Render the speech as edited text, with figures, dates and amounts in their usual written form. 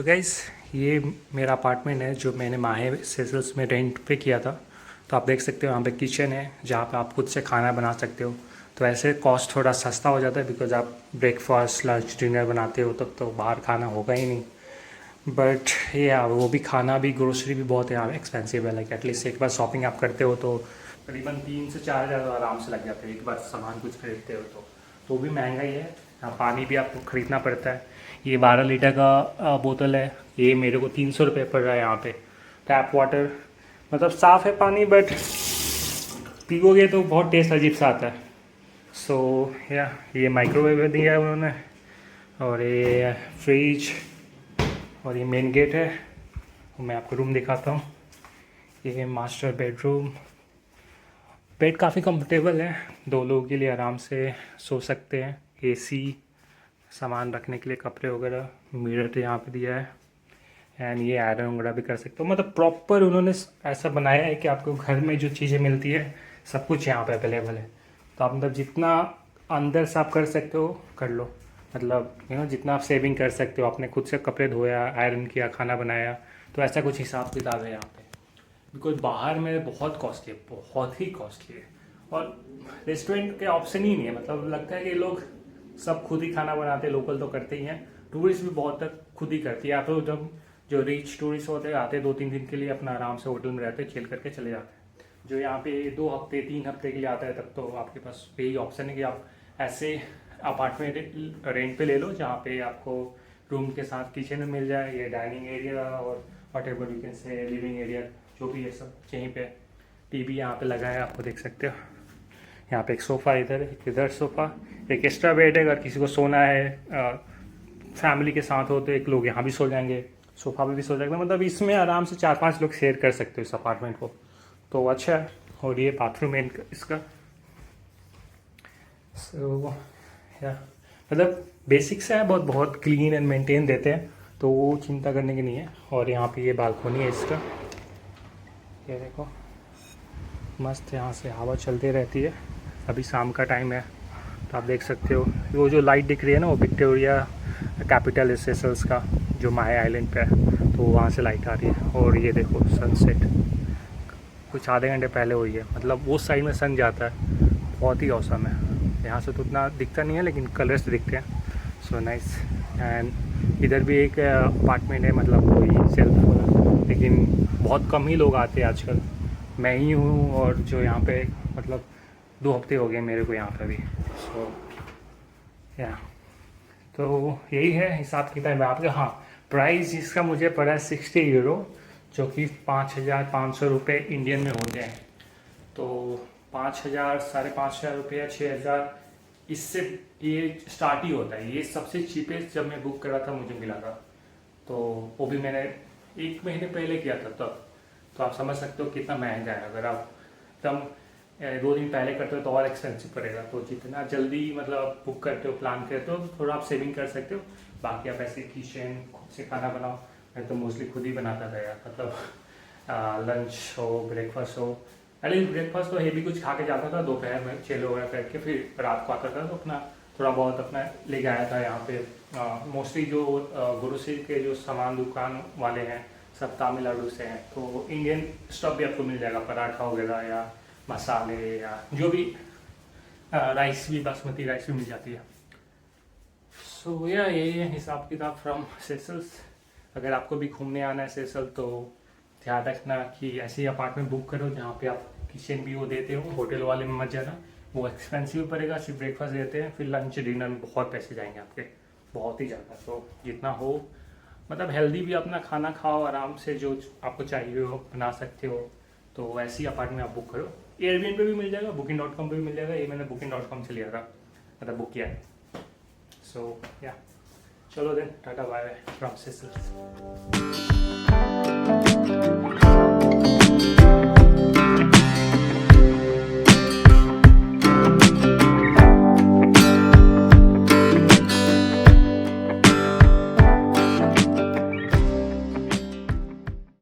So guys, ये मेरा apartment है जो मैंने माहे सेसल्स में रेंट पे किया था। तो आप देख सकते हो यहाँ पे किचन है जहाँ पे आप खुद से खाना बना सकते हो। तो ऐसे कॉस्ट थोड़ा सस्ता हो जाता है बिकॉज आप ब्रेकफास्ट लंच डिनर बनाते हो तब तो बाहर खाना होगा ही नहीं। बट ये वो भी खाना भी ग्रोसरी भी बहुत यहाँ एक्सपेंसिव है। लाइक एटलीस्ट एक बार शॉपिंग आप करते हो तो करीबन 3 से 4 हज़ार तो आराम से लग जाते हैं एक बार सामान कुछ खरीदते हो तो भी महंगा ही है। हाँ, पानी भी आपको ख़रीदना पड़ता है। ये 12 लीटर का बोतल है। ये मेरे को 300 रुपये पड़ रहा है यहाँ पे। टैप वाटर मतलब साफ़ है पानी बट पीओगे तो बहुत टेस्ट अजीब सा आता है। सो या ये माइक्रोवेव दिया है उन्होंने और ये फ्रिज और ये मेन गेट है। मैं आपको रूम दिखाता हूँ। ये मास्टर बेडरूम। बेड काफ़ी कंफर्टेबल है, 2 लोगों के लिए आराम से सो सकते हैं। एसी, सामान रखने के लिए कपड़े वगैरह, मिरर तो यहाँ पे दिया है एंड ये आयरन वगैरह भी कर सकते हो। मतलब प्रॉपर उन्होंने ऐसा बनाया है कि आपको घर में जो चीज़ें मिलती है सब कुछ यहाँ पे अवेलेबल है। तो आप मतलब जितना अंदर से आप कर सकते हो कर लो। मतलब जितना आप सेविंग कर सकते हो, आपने खुद से कपड़े धोया, आयरन किया, खाना बनाया, तो ऐसा कुछ हिसाब किताब है यहाँ पे। बिकॉज बाहर में बहुत कॉस्टली है, बहुत ही कॉस्टली है और रेस्टोरेंट के ऑप्शन ही नहीं है। मतलब लगता है कि लोग सब खुद ही खाना बनाते हैं, लोकल तो करते ही हैं, टूरिस्ट भी बहुत तक खुद ही करती है। आप तो जब जो रिच टूरिस्ट होते हैं आते हैं 2-3 दिन के लिए अपना आराम से होटल में रहते हैं, चिल करके चले जाते हैं। जो यहाँ पे 2 हफ्ते 3 हफ्ते के लिए आता है तब तो आपके पास यही ऑप्शन है कि आप ऐसे अपार्टमेंट रेंट पे ले लो जहाँ पे आपको रूम के साथ किचन मिल जाए, ये डाइनिंग एरिया और what ever you can say living area जो भी है सब यहीं पे। टीवी यहाँ पे लगा है, आपको देख सकते हो। यहाँ पे एक सोफ़ा इधर, एक इधर सोफ़ा, एक एक्स्ट्रा बेड है। अगर किसी को सोना है फैमिली के साथ हो तो एक लोग यहाँ भी सो जाएंगे, सोफ़ा पे भी सो जाएंगे। मतलब इसमें आराम से 4-5 लोग शेयर कर सकते हो इस अपार्टमेंट को, तो अच्छा है। और ये बाथरूम है इसका। सो या मतलब बेसिक से है, बहुत बहुत क्लीन एंड मेंटेन देते हैं, तो वो चिंता करने की नहीं है। और यहाँ पे ये बालकोनी है इसका, ये देखो मस्त, यहाँ से हवा चलती रहती है। अभी शाम का टाइम है तो आप देख सकते हो वो जो लाइट दिख रही है ना, वो विक्टोरिया कैपिटल सेशल्स का जो माहे आइलैंड पे है, तो वहाँ से लाइट आ रही है। और ये देखो सनसेट कुछ आधे घंटे पहले हुई है। मतलब वो साइड में सन जाता है, बहुत ही औसम है। यहाँ से तो उतना दिखता नहीं है लेकिन कलर्स दिखते हैं। So nice. एंड इधर भी एक अपार्टमेंट है, मतलब वही सेल्फ वाला, लेकिन बहुत कम ही लोग आते हैं आजकल। मैं ही हूँ और जो यहाँ पे मतलब 2 हफ्ते हो गए मेरे को यहाँ पे भी। सो या तो यही है हिसाब किताब आपके। हाँ, प्राइस इसका मुझे पड़ा है 60 यूरो, जो कि 5,500 रुपये इंडियन में होते हैं। तो 5,000 5,500 रुपये या 6,000 इससे ये स्टार्ट ही होता है। ये सबसे चीपेस्ट जब मैं बुक करा था मुझे मिला था, तो वो भी मैंने 1 महीने पहले किया था तब। तो आप समझ सकते हो कितना महंगा है। अगर आप एकदम 2 दिन पहले करते हो तो और एक्सपेंसिव पड़ेगा। तो जितना जल्दी मतलब आप बुक करते हो, प्लान करते हो, तो थोड़ा आप सेविंग कर सकते हो। बाकी आप ऐसे किचन खुद से खाना बनाओ। मैं तो मोस्टली खुद ही बनाता था यार। मतलब लंच हो, ब्रेकफास्ट हो, अरे ब्रेकफास्ट तो हेवी कुछ खा के जाता था दोपहर में, चिल वगैरह करके फिर रात को आता था तो अपना थोड़ा बहुत अपना लेके आया था यहाँ पे। मोस्टली जो ग्रोसरी के जो सामान दुकान वाले हैं सब तमिलनाडु से हैं, तो इंडियन स्टफ भी आपको मिल जाएगा, पराठा वगैरह या मसाले या जो भी, राइस भी, बासमती राइस भी मिल जाती है। सो या यही है हिसाब किताब फ्रॉम सेशल्स। अगर आपको भी घूमने आना है सेशल तो ध्यान रखना कि ऐसे ही अपार्टमेंट बुक करो जहाँ पे आप किचन भी वो देते हो। होटल वाले में मत जाना, वो एक्सपेंसिव पड़ेगा। सिर्फ ब्रेकफास्ट देते हैं, फिर लंच डिनर में बहुत पैसे जाएंगे आपके, बहुत ही ज़्यादा। तो जितना हो मतलब हेल्दी भी अपना खाना खाओ, आराम से जो आपको चाहिए हो बना सकते हो। तो ऐसी अपार्टमेंट आप बुक करो। एयरबीएन पे भी मिल जाएगा, booking.com पे भी मिल जाएगा। ये मैंने booking.com से लिया था, मतलब बुक किया है। सो या चलो then, tata bye from Seychelles.